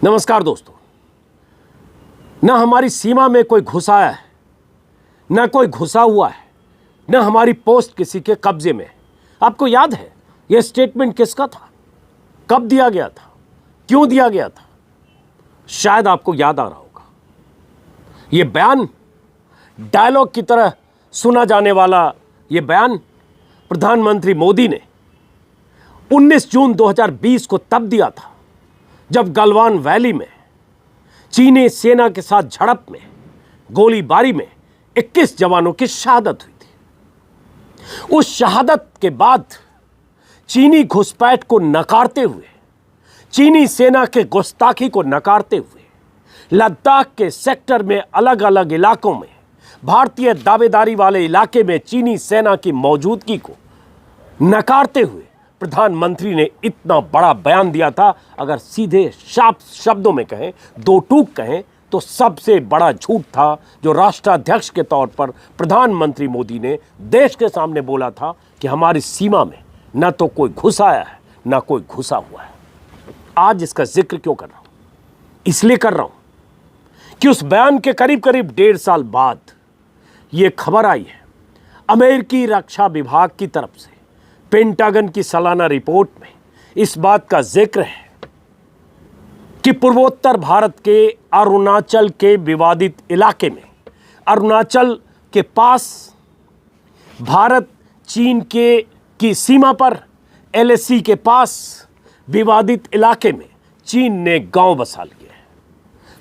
नमस्कार दोस्तों। न हमारी सीमा में कोई घुसाया है, न कोई घुसा हुआ है, न हमारी पोस्ट किसी के कब्जे में। आपको याद है यह स्टेटमेंट किसका था, कब दिया गया था, क्यों दिया गया था? शायद आपको याद आ रहा होगा। यह बयान डायलॉग की तरह सुना जाने वाला यह बयान प्रधानमंत्री मोदी ने 19 जून 2020 को तब दिया था जब गलवान वैली में चीनी सेना के साथ झड़प में गोलीबारी में 21 जवानों की शहादत हुई थी। उस शहादत के बाद चीनी घुसपैठ को नकारते हुए, चीनी सेना के गुस्ताखी को नकारते हुए, लद्दाख के सेक्टर में अलग अलग इलाकों में भारतीय दावेदारी वाले इलाके में चीनी सेना की मौजूदगी को नकारते हुए प्रधानमंत्री ने इतना बड़ा बयान दिया था। अगर सीधे साफ शब्दों में कहें, दो टूक कहें, तो सबसे बड़ा झूठ था जो राष्ट्राध्यक्ष के तौर पर प्रधानमंत्री मोदी ने देश के सामने बोला था कि हमारी सीमा में न तो कोई घुस आया है, न कोई घुसा हुआ है। आज इसका जिक्र क्यों कर रहा हूं? इसलिए कर रहा हूं कि उस बयान के करीब करीब 1.5 साल बाद यह खबर आई है, अमेरिकी रक्षा विभाग की तरफ से पेंटागन की सालाना रिपोर्ट में इस बात का जिक्र है कि पूर्वोत्तर भारत के अरुणाचल के विवादित इलाके में, अरुणाचल के पास भारत चीन की सीमा पर एलएसी के पास विवादित इलाके में चीन ने गांव बसा लिए हैं,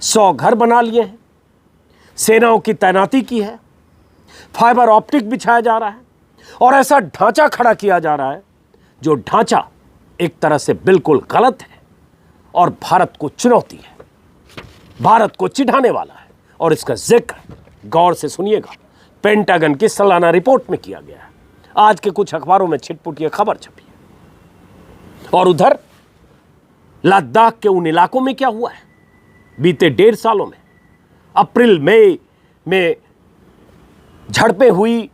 100 घर बना लिए हैं, सेनाओं की तैनाती की है, फाइबर ऑप्टिक बिछाया जा रहा है और ऐसा ढांचा खड़ा किया जा रहा है जो ढांचा एक तरह से बिल्कुल गलत है और भारत को चुनौती है, भारत को चिढ़ाने वाला है। और इसका जिक्र गौर से सुनिएगा, पेंटागन की सालाना रिपोर्ट में किया गया है। आज के कुछ अखबारों में छिटपुट यह खबर छपी है। और उधर लद्दाख के उन इलाकों में क्या हुआ है बीते 1.5 सालों में? अप्रैल मई में झड़पें हुई,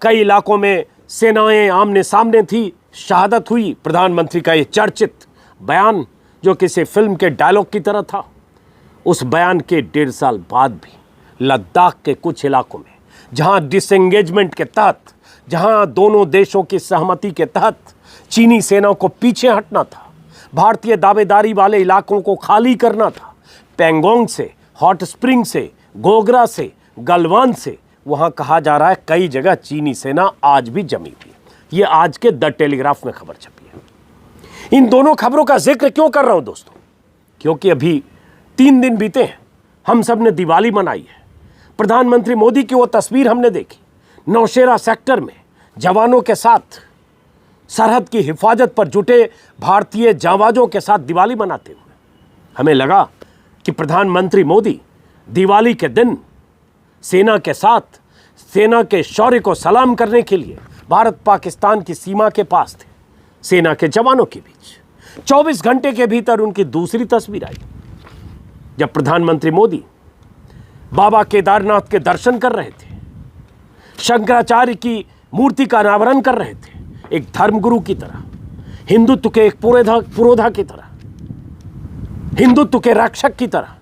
कई इलाकों में सेनाएं आमने सामने थी, शहादत हुई। प्रधानमंत्री का यह चर्चित बयान जो किसी फिल्म के डायलॉग की तरह था, उस बयान के 1.5 साल बाद भी लद्दाख के कुछ इलाकों में जहां डिसएंगेजमेंट के तहत, जहां दोनों देशों की सहमति के तहत चीनी सेना को पीछे हटना था, भारतीय दावेदारी वाले इलाकों को खाली करना था, पेंगोंग से, हॉट स्प्रिंग से, गोगरा से, गलवान से, वहां कहा जा रहा है कई जगह चीनी सेना आज भी जमी हुई है। यह आज के द टेलीग्राफ में खबर छपी है। इन दोनों खबरों का जिक्र क्यों कर रहा हूं दोस्तों? क्योंकि अभी 3 दिन बीते हैं, हम सब ने दिवाली मनाई है। प्रधानमंत्री मोदी की वो तस्वीर हमने देखी, नौशेरा सेक्टर में जवानों के साथ सरहद की हिफाजत पर जुटे भारतीय जांबाजों के साथ दिवाली मनाते हुए। हमें लगा कि प्रधानमंत्री मोदी दिवाली के दिन सेना के साथ, सेना के शौर्य को सलाम करने के लिए भारत पाकिस्तान की सीमा के पास थे, सेना के जवानों के बीच। 24 घंटे के भीतर उनकी दूसरी तस्वीर आई जब प्रधानमंत्री मोदी बाबा केदारनाथ के दर्शन कर रहे थे, शंकराचार्य की मूर्ति का अनावरण कर रहे थे, एक धर्मगुरु की तरह, हिंदुत्व के एक पुरोधा की तरह, हिंदुत्व के रक्षक की तरह।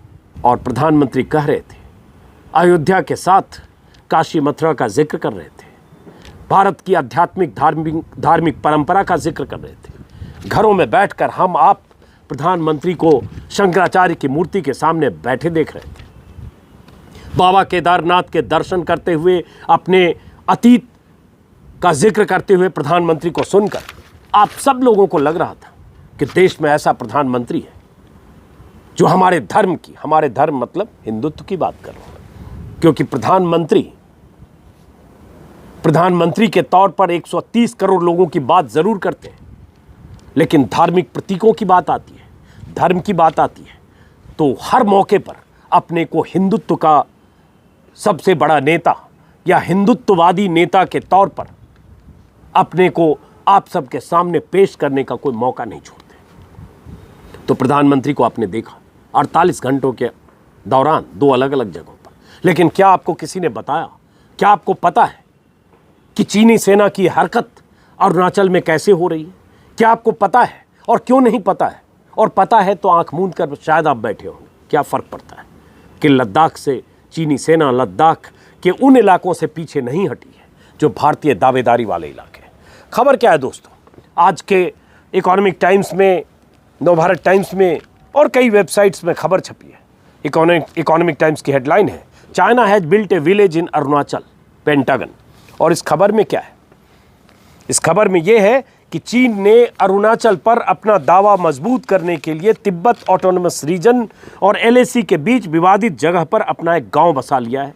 और प्रधानमंत्री कह रहे थे, अयोध्या के साथ काशी मथुरा का जिक्र कर रहे थे, भारत की आध्यात्मिक धार्मिक परंपरा का जिक्र कर रहे थे। घरों में बैठकर हम आप प्रधानमंत्री को शंकराचार्य की मूर्ति के सामने बैठे देख रहे थे, बाबा केदारनाथ के दर्शन करते हुए, अपने अतीत का जिक्र करते हुए प्रधानमंत्री को सुनकर आप सब लोगों को लग रहा था कि देश में ऐसा प्रधानमंत्री है जो हमारे धर्म मतलब हिंदुत्व की बात कर रहा हूं। क्योंकि प्रधानमंत्री के तौर पर 130 करोड़ लोगों की बात जरूर करते हैं, लेकिन धार्मिक प्रतीकों की बात आती है, धर्म की बात आती है, तो हर मौके पर अपने को हिंदुत्व का सबसे बड़ा नेता या हिंदुत्ववादी नेता के तौर पर अपने को आप सबके सामने पेश करने का कोई मौका नहीं छोड़ते। तो प्रधानमंत्री को आपने देखा 48 घंटों के दौरान 2 अलग अलग जगहों पर। लेकिन क्या आपको किसी ने बताया, क्या आपको पता है कि चीनी सेना की हरकत अरुणाचल में कैसे हो रही है? क्या आपको पता है और क्यों नहीं पता है? और पता है तो आंख मूंद कर शायद आप बैठे होंगे, क्या फ़र्क पड़ता है कि लद्दाख से चीनी सेना लद्दाख के उन इलाकों से पीछे नहीं हटी है जो भारतीय दावेदारी वाले इलाके हैं। खबर क्या है दोस्तों, आज के इकोनॉमिक टाइम्स में, नवभारत टाइम्स में और कई वेबसाइट्स में खबर छपी है। इकोनॉमिक टाइम्स की हेडलाइन है, China has built A village in Arunachal, pentagon. और इस खबर में क्या है? इस खबर में यह है कि चीन ने अरुणाचल पर अपना दावा मजबूत करने के लिए तिब्बत ऑटोनमस रीजन और एलएसी के बीच विवादित जगह पर अपना एक गांव बसा लिया है।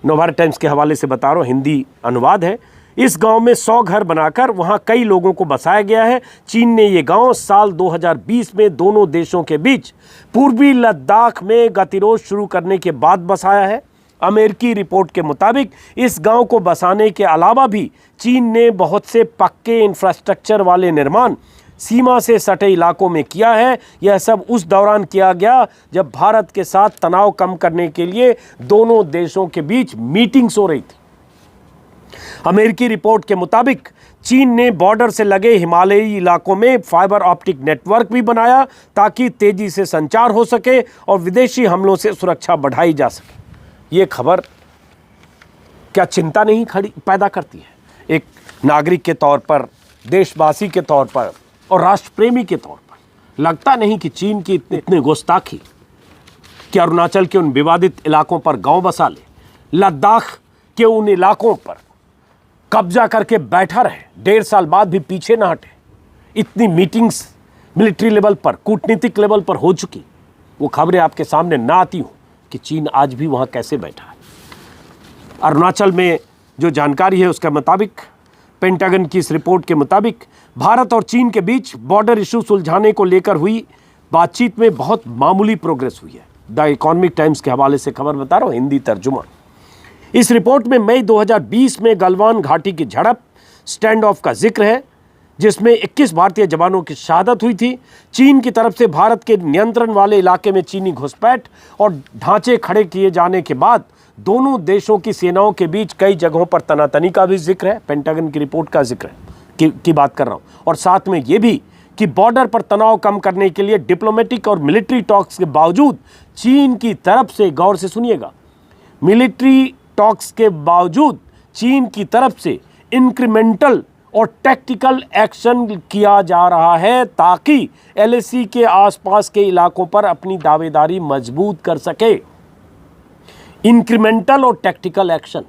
नवभारत टाइम्स के हवाले से बता रहा हूं, हिंदी अनुवाद है। इस गांव में 100 घर बनाकर वहां कई लोगों को बसाया गया है। चीन ने ये गांव साल 2020 में दोनों देशों के बीच पूर्वी लद्दाख में गतिरोध शुरू करने के बाद बसाया है। अमेरिकी रिपोर्ट के मुताबिक इस गांव को बसाने के अलावा भी चीन ने बहुत से पक्के इंफ्रास्ट्रक्चर वाले निर्माण सीमा से सटे इलाकों में किया है। यह सब उस दौरान किया गया जब भारत के साथ तनाव कम करने के लिए दोनों देशों के बीच मीटिंग्स हो रही थी। अमेरिकी रिपोर्ट के मुताबिक चीन ने बॉर्डर से लगे हिमालयी इलाकों में फाइबर ऑप्टिक नेटवर्क भी बनाया ताकि तेजी से संचार हो सके और विदेशी हमलों से सुरक्षा बढ़ाई जा सके। ये खबर क्या चिंता नहीं खड़ी पैदा करती है? एक नागरिक के तौर पर, देशवासी के तौर पर और राष्ट्रप्रेमी के तौर पर लगता नहीं कि चीन की इतनी गुस्ताखी कि अरुणाचल के उन विवादित इलाकों पर गांव बसा ले, लद्दाख के उन इलाकों पर कब्जा करके बैठा रहे, 1.5 साल बाद भी पीछे ना हटे। इतनी मीटिंग्स मिलिट्री लेवल पर, कूटनीतिक लेवल पर हो चुकी, वो खबरें आपके सामने ना आती हूं कि चीन आज भी वहां कैसे बैठा है। अरुणाचल में जो जानकारी है उसके मुताबिक, पेंटागन की इस रिपोर्ट के मुताबिक, भारत और चीन के बीच बॉर्डर इशू सुलझाने को लेकर हुई बातचीत में बहुत मामूली प्रोग्रेस हुई है। द इकोनॉमिक टाइम्स के हवाले से खबर बता रहा हूं, हिंदी तर्जुमा। इस रिपोर्ट में मई 2020 में गलवान घाटी की झड़प, स्टैंड ऑफ का जिक्र है जिसमें 21 भारतीय जवानों की शहादत हुई थी। चीन की तरफ से भारत के नियंत्रण वाले इलाके में चीनी घुसपैठ और ढांचे खड़े किए जाने के बाद दोनों देशों की सेनाओं के बीच कई जगहों पर तनातनी का भी जिक्र है। पेंटागन की रिपोर्ट का जिक्र है की बात कर रहा हूं। और साथ में यह भी कि बॉर्डर पर तनाव कम करने के लिए डिप्लोमेटिक और मिलिट्री टॉक्स के बावजूद चीन की तरफ से, गौर से सुनिएगा, मिलिट्री टॉक्स के बावजूद चीन की तरफ से इंक्रीमेंटल और टैक्टिकल एक्शन किया जा रहा है ताकि एलएसी के आसपास के इलाकों पर अपनी दावेदारी मजबूत कर सके। इंक्रीमेंटल और टैक्टिकल एक्शन,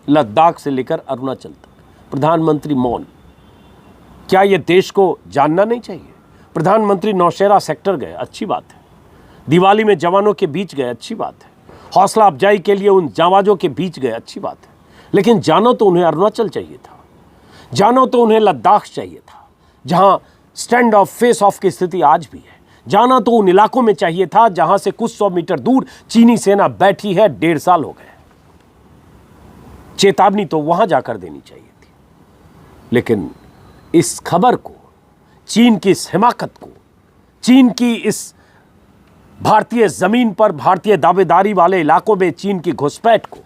लद्दाख से लेकर अरुणाचल तक। प्रधानमंत्री मौन, क्या यह देश को जानना नहीं चाहिए? प्रधानमंत्री नौशेरा सेक्टर गए, अच्छी बात है। दिवाली में जवानों के बीच गए, अच्छी बात है। हौसला अफजाई के लिए उन जांबाजों के बीच गए, अच्छी बात है। लेकिन जानो तो उन्हें अरुणाचल चाहिए था, जानो तो उन्हें लद्दाख चाहिए था जहां स्टैंड ऑफ फेस ऑफ की स्थिति आज भी है। जाना तो उन इलाकों में चाहिए था जहां से कुछ 100 मीटर दूर चीनी सेना बैठी है, 1.5 साल हो गए। चेतावनी तो वहां जाकर देनी चाहिए थी। लेकिन इस खबर को, चीन की इस हिमाकत को, चीन की इस भारतीय जमीन पर भारतीय दावेदारी वाले इलाकों में चीन की घुसपैठ को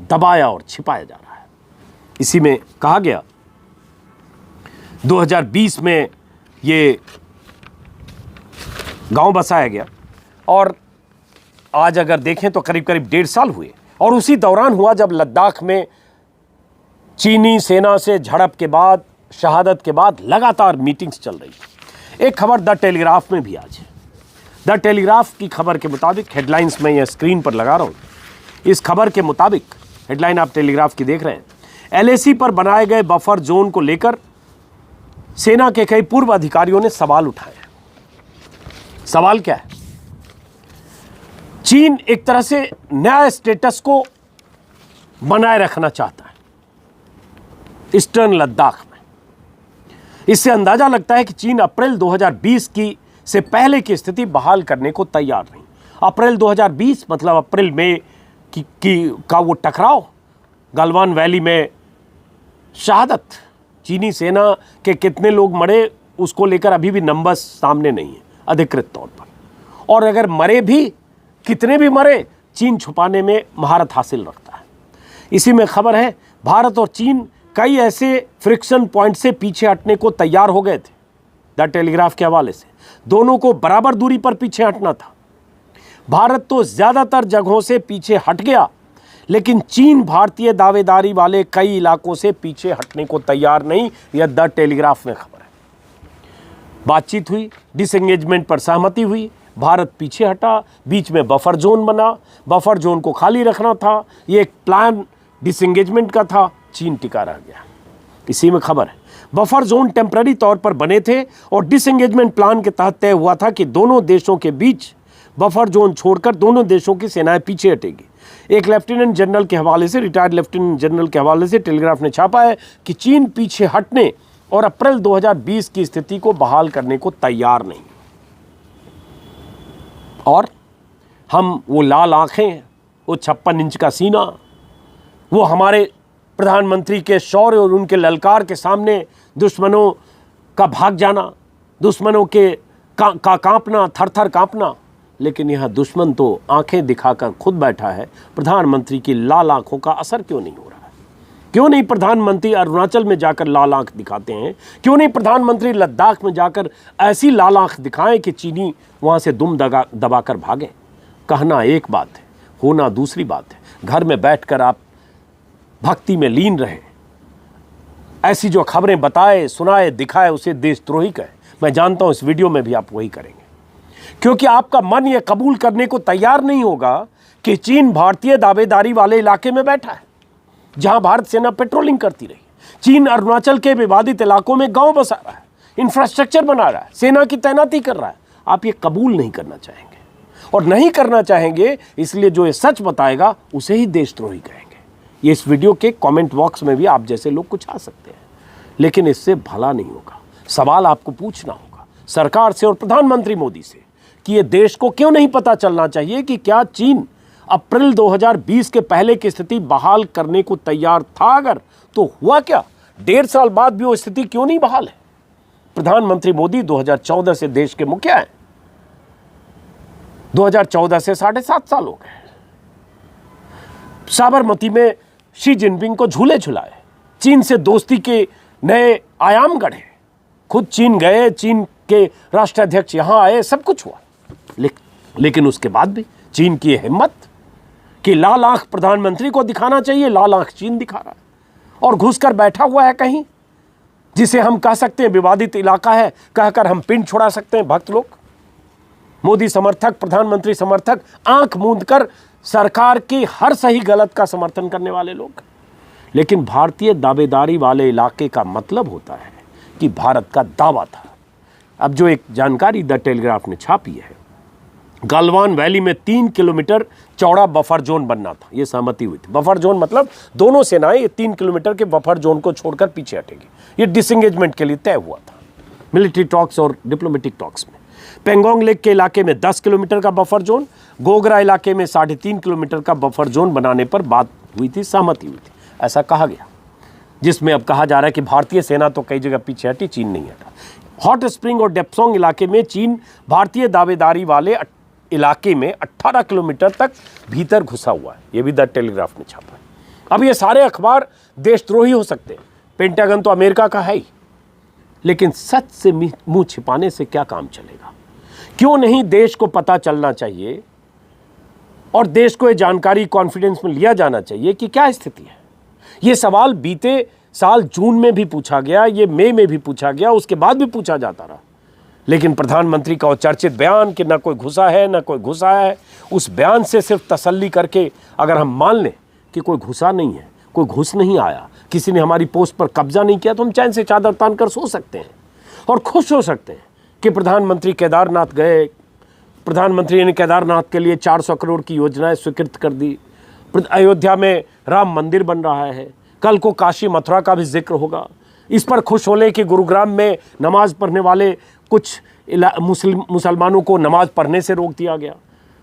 दबाया और छिपाया जा रहा है। इसी में कहा गया 2020 में ये गांव बसाया गया और आज अगर देखें तो करीब करीब 1.5 साल हुए। और उसी दौरान हुआ जब लद्दाख में चीनी सेना से झड़प के बाद, शहादत के बाद लगातार मीटिंग्स चल रही थी। एक खबर द टेलीग्राफ में भी आज है। द टेलीग्राफ की खबर के मुताबिक, हेडलाइंस में यह स्क्रीन पर लगा रहा हूं, इस खबर के मुताबिक, हेडलाइन आप टेलीग्राफ की देख रहे हैं, एलएसी पर बनाए गए बफर जोन को लेकर सेना के कई पूर्व अधिकारियों ने सवाल उठाए। सवाल क्या है? चीन एक तरह से नया स्टेटस को बनाए रखना चाहता है ईस्टर्न लद्दाख में। इससे अंदाजा लगता है कि चीन अप्रैल 2020 की से पहले की स्थिति बहाल करने को तैयार नहीं। अप्रैल 2020 मतलब अप्रैल में का वो टकराव, गलवान वैली में शहादत, चीनी सेना के कितने लोग मरे उसको लेकर अभी भी नंबर्स सामने नहीं है अधिकृत तौर पर। और अगर मरे भी, कितने भी मरे, चीन छुपाने में महारत हासिल रखता है। इसी में खबर है, भारत और चीन कई ऐसे फ्रिक्शन पॉइंट से पीछे हटने को तैयार हो गए थे। द टेलीग्राफ के हवाले से दोनों को बराबर दूरी पर पीछे हटना था। भारत तो ज्यादातर जगहों से पीछे हट गया, लेकिन चीन भारतीय दावेदारी वाले कई इलाकों से पीछे हटने को तैयार नहीं। यह द टेलीग्राफ में खबर है। बातचीत हुई, डिसएंगेजमेंट पर सहमति हुई, भारत पीछे हटा, बीच में बफर जोन बना, बफर जोन को खाली रखना था। ये एक प्लान डिसएंगेजमेंट का था, चीन टिका रह गया। इसी में खबर है, बफर जोन टेम्पररी तौर पर बने थे और डिसएंगेजमेंट प्लान के तहत तय हुआ था कि दोनों देशों के बीच बफर जोन छोड़कर दोनों देशों की सेनाएं पीछे हटेगी। एक लेफ्टिनेंट जनरल के हवाले से, रिटायर्ड लेफ्टिनेंट जनरल के हवाले से टेलीग्राफ ने छापा है कि चीन पीछे हटने और अप्रैल 2020 की स्थिति को बहाल करने को तैयार नहीं। और हम वो लाल आंखें, वो 56 इंच का सीना, वो हमारे प्रधानमंत्री के शौर्य और उनके ललकार के सामने दुश्मनों का भाग जाना, दुश्मनों के का कांपना, थर-थर कांपना। लेकिन यह दुश्मन तो आंखें दिखाकर खुद बैठा है। प्रधानमंत्री की लाल आंखों का असर क्यों नहीं हो रहा है? क्यों नहीं प्रधानमंत्री अरुणाचल में जाकर लाल आंख दिखाते हैं? क्यों नहीं प्रधानमंत्री लद्दाख में जाकर ऐसी लाल आंख दिखाएं कि चीनी वहां से दुम दबाकर भागे? कहना एक बात है, होना दूसरी बात है। घर में बैठकर आप भक्ति में लीन रहे, ऐसी जो खबरें बताए, सुनाए, दिखाए, उसे देशद्रोही कहे। मैं जानता हूं इस वीडियो में भी आप वही करेंगे, क्योंकि आपका मन यह कबूल करने को तैयार नहीं होगा कि चीन भारतीय दावेदारी वाले इलाके में बैठा है, जहां भारत सेना पेट्रोलिंग करती रही। चीन अरुणाचल के विवादित इलाकों में गांव बसा रहा है, इंफ्रास्ट्रक्चर बना रहा है, सेना की तैनाती कर रहा है। आप ये कबूल नहीं करना चाहेंगे, और नहीं करना चाहेंगे इसलिए जो ये सच बताएगा उसे ही देशद्रोही कहेंगे। ये इस वीडियो के कमेंट बॉक्स में भी आप जैसे लोग कुछ आ सकते हैं, लेकिन इससे भला नहीं होगा। सवाल आपको पूछना होगा सरकार से और प्रधानमंत्री मोदी से कि ये देश को क्यों नहीं पता चलना चाहिए कि क्या चीन अप्रैल 2020 के पहले की स्थिति बहाल करने को तैयार था? अगर तो हुआ क्या? 1.5 साल बाद भी वो स्थिति क्यों नहीं बहाल है? प्रधानमंत्री मोदी 2014 से देश के मुखिया हैं। 2014 से 7.5 साल हो गए। साबरमती में शी जिनपिंग को झूले झुलाए, चीन से दोस्ती के नए आयाम गढ़े, खुद चीन गए, चीन के राष्ट्राध्यक्ष यहां आए, सब कुछ हुआ। लेकिन उसके बाद भी चीन की हिम्मत कि लाल आंख प्रधानमंत्री को दिखाना चाहिए, लाल आंख चीन दिखा रहा है और घुसकर बैठा हुआ है कहीं, जिसे हम कह सकते हैं विवादित इलाका है, कहकर हम पिंड छुड़ा सकते हैं भक्त लोग। मोदी समर्थक, प्रधानमंत्री समर्थक, आंख मूंद कर सरकार की हर सही गलत का समर्थन करने वाले लोग। लेकिन भारतीय दावेदारी वाले इलाके का मतलब होता है कि भारत का दावा था। अब जो एक जानकारी द टेलीग्राफ ने छापी है, गलवान वैली में 3 किलोमीटर चौड़ा बफर जोन बनना था, यह सहमति हुई थी। बफर जोन मतलब दोनों सेनाएं 3 किलोमीटर के बफर जोन को छोड़कर पीछे हटेगी। ये डिसएंगेजमेंट के लिए तय हुआ था मिलिट्री टॉक्स और डिप्लोमेटिक टॉक्स में। पेंगोंग लेक के इलाके में 10 किलोमीटर का बफर जोन, गोगरा इलाके में 3.5 किलोमीटर का बफर जोन बनाने पर बात हुई थी, सहमति हुई थी, ऐसा कहा गया। जिसमें अब कहा जा रहा है कि भारतीय सेना तो कई जगह पीछे हटी, चीन नहीं हटा। हॉट स्प्रिंग और डेप्सोंग इलाके में चीन भारतीय दावेदारी वाले इलाके में 18 किलोमीटर तक भीतर घुसा हुआ है। यह भी द टेलीग्राफ ने छापा है। अब ये सारे अखबार देशद्रोही हो सकते हैं, पेंटागन तो अमेरिका का है ही, लेकिन सच से मुंह छिपाने से क्या काम चलेगा? क्यों नहीं देश को पता चलना चाहिए और देश को ये जानकारी कॉन्फिडेंस में लिया जाना चाहिए कि क्या स्थिति है। ये सवाल बीते साल जून में भी पूछा गया, ये मई में भी पूछा गया, उसके बाद भी पूछा जाता रहा। लेकिन प्रधानमंत्री का वो चर्चित बयान कि ना कोई घुसा है ना कोई घुसा है, उस बयान से सिर्फ तसल्ली करके अगर हम मान लें कि कोई घुसा नहीं है, कोई घुस नहीं आया, किसी ने हमारी पोस्ट पर कब्जा नहीं किया, तो हम चैन से चादर तान कर सो सकते हैं और खुश हो सकते हैं कि प्रधानमंत्री केदारनाथ गए, प्रधानमंत्री ने केदारनाथ के लिए 400 करोड़ की योजनाएं स्वीकृत कर दी, अयोध्या में राम मंदिर बन रहा है, कल को काशी मथुरा का भी जिक्र होगा। इस पर खुश होने कि गुरुग्राम में नमाज पढ़ने वाले कुछ मुसलमानों को नमाज पढ़ने से रोक दिया गया।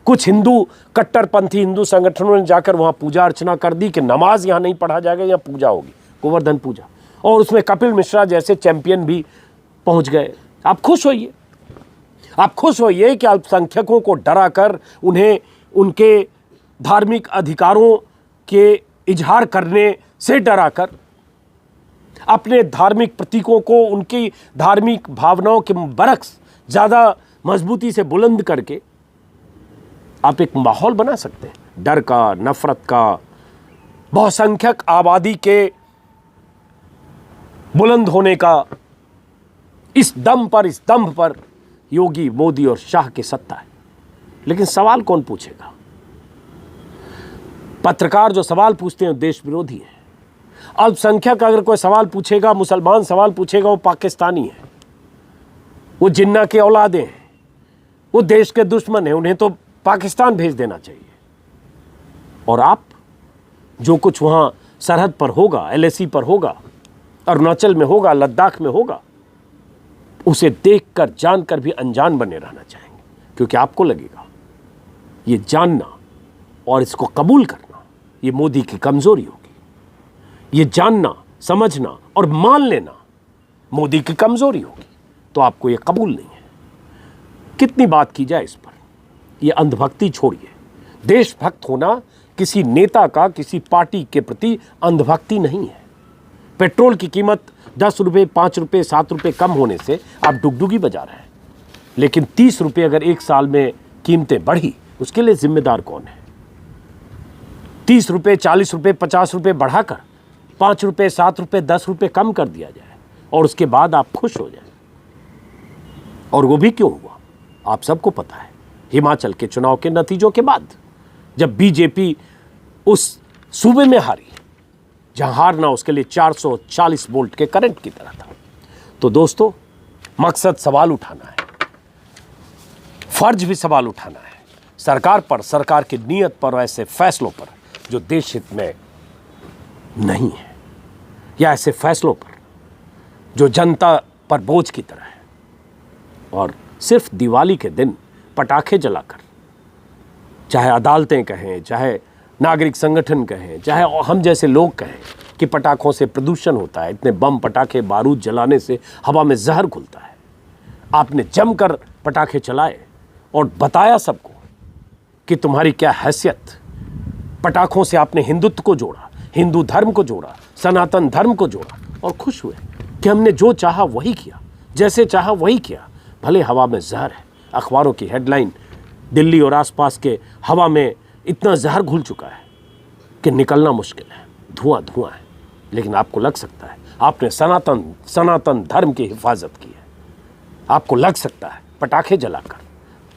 कुछ हिंदू कट्टरपंथी हिंदू संगठनों ने जाकर वहाँ पूजा अर्चना कर दी कि नमाज यहाँ नहीं पढ़ा जाएगा, यहाँ पूजा होगी, गोवर्धन पूजा, और उसमें कपिल मिश्रा जैसे चैंपियन भी पहुँच गए। आप खुश होइए, आप खुश होइए कि अल्पसंख्यकों को डरा कर, उन्हें उनके धार्मिक अधिकारों के इजहार करने से डरा कर, अपने धार्मिक प्रतीकों को, उनकी धार्मिक भावनाओं के बरक्स ज़्यादा मजबूती से बुलंद करके आप एक माहौल बना सकते हैं डर का, नफरत का, बहुसंख्यक आबादी के बुलंद होने का। इस दम पर योगी, मोदी और शाह की सत्ता है। लेकिन सवाल कौन पूछेगा? पत्रकार जो सवाल पूछते हैं देश विरोधी है। अल्पसंख्यक अगर कोई सवाल पूछेगा, मुसलमान सवाल पूछेगा, वो पाकिस्तानी है, वो जिन्ना के औलादे हैं, वो देश के दुश्मन हैं, उन्हें तो पाकिस्तान भेज देना चाहिए। और आप जो कुछ वहां सरहद पर होगा, LAC पर होगा, अरुणाचल में होगा, लद्दाख में होगा, उसे देखकर जानकर भी अनजान बने रहना चाहेंगे। क्योंकि आपको लगेगा ये जानना और इसको कबूल करना ये मोदी की कमजोरी होगी। ये जानना, समझना और मान लेना मोदी की कमजोरी होगी। तो आपको ये कबूल नहीं है। कितनी बात की जाए इस पर। ये अंधभक्ति छोड़िए। देशभक्त होना किसी नेता का, किसी पार्टी के प्रति अंधभक्ति नहीं है। पेट्रोल की कीमत 10 रुपये, 5 रुपये, 7 रुपये कम होने से आप डुगडुगी बजा रहे हैं। लेकिन 30 रुपये अगर एक साल में कीमतें बढ़ी, उसके लिए जिम्मेदार कौन है? 30 रुपये, 40 रुपये, 50 रुपये बढ़ाकर 5 रुपये, 7 रुपये, 10 रुपये कम कर दिया जाए और उसके बाद आप खुश हो जाए। और वो भी क्यों हुआ? आप सबको पता है। हिमाचल के चुनाव के नतीजों के बाद जब बीजेपी उस सूबे में हारी जहां हारना उसके लिए 440 वोल्ट के करंट की तरह था। तो दोस्तों, मकसद सवाल उठाना है, फर्ज भी सवाल उठाना है सरकार पर, सरकार की नीयत पर और ऐसे फैसलों पर जो देश हित में नहीं है, या ऐसे फैसलों पर जो जनता पर बोझ की तरह है। और सिर्फ दिवाली के दिन पटाखे जलाकर, चाहे अदालतें कहें, चाहे नागरिक संगठन कहें, चाहे हम जैसे लोग कहें कि पटाखों से प्रदूषण होता है, इतने बम, पटाखे, बारूद जलाने से हवा में जहर घुलता है। आपने जमकर पटाखे चलाए और बताया सबको कि तुम्हारी क्या हैसियत। पटाखों से आपने हिंदुत्व को जोड़ा, हिंदू धर्म को जोड़ा, सनातन धर्म को जोड़ा और खुश हुए कि हमने जो चाहा वही किया, जैसे चाहा वही किया। भले हवा में जहर है, अखबारों की हेडलाइन दिल्ली और आसपास के हवा में इतना जहर घुल चुका है कि निकलना मुश्किल है, धुआं धुआं है। लेकिन आपको लग सकता है आपने सनातन धर्म की हिफाजत की है। आपको लग सकता है पटाखे जलाकर,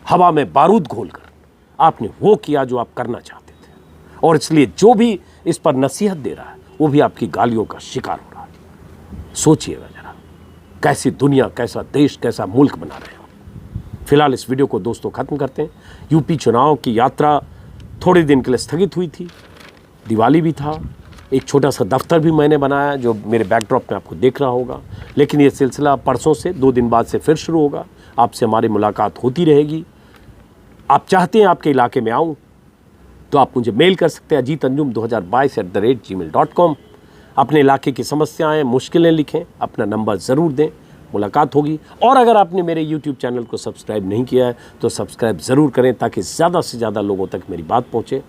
हवा में बारूद घोलकर आपने वो किया जो आप करना चाहते थे। और इसलिए जो भी इस पर नसीहत दे रहा है वो भी आपकी गालियों का शिकार हो रहा है। सोचिएगा जरा, कैसी दुनिया, कैसा देश, कैसा मुल्क बना रहे हो। फिलहाल इस वीडियो को दोस्तों खत्म करते हैं। यूपी चुनाव की यात्रा थोड़े दिन के लिए स्थगित हुई थी, दिवाली भी था, एक छोटा सा दफ्तर भी मैंने बनाया जो मेरे बैकड्रॉप में आपको देख रहा होगा। लेकिन ये सिलसिला परसों से 2 दिन बाद से फिर शुरू होगा। आपसे हमारी मुलाकात होती रहेगी। आप चाहते हैं आपके इलाके में आऊँ तो आप मुझे मेल कर सकते हैं ajitanjum2022@gmail.com। अपने इलाके की समस्याएं, मुश्किलें लिखें, अपना नंबर ज़रूर दें, मुलाकात होगी। और अगर आपने मेरे YouTube चैनल को सब्सक्राइब नहीं किया है तो सब्सक्राइब ज़रूर करें ताकि ज़्यादा से ज़्यादा लोगों तक मेरी बात पहुँचे।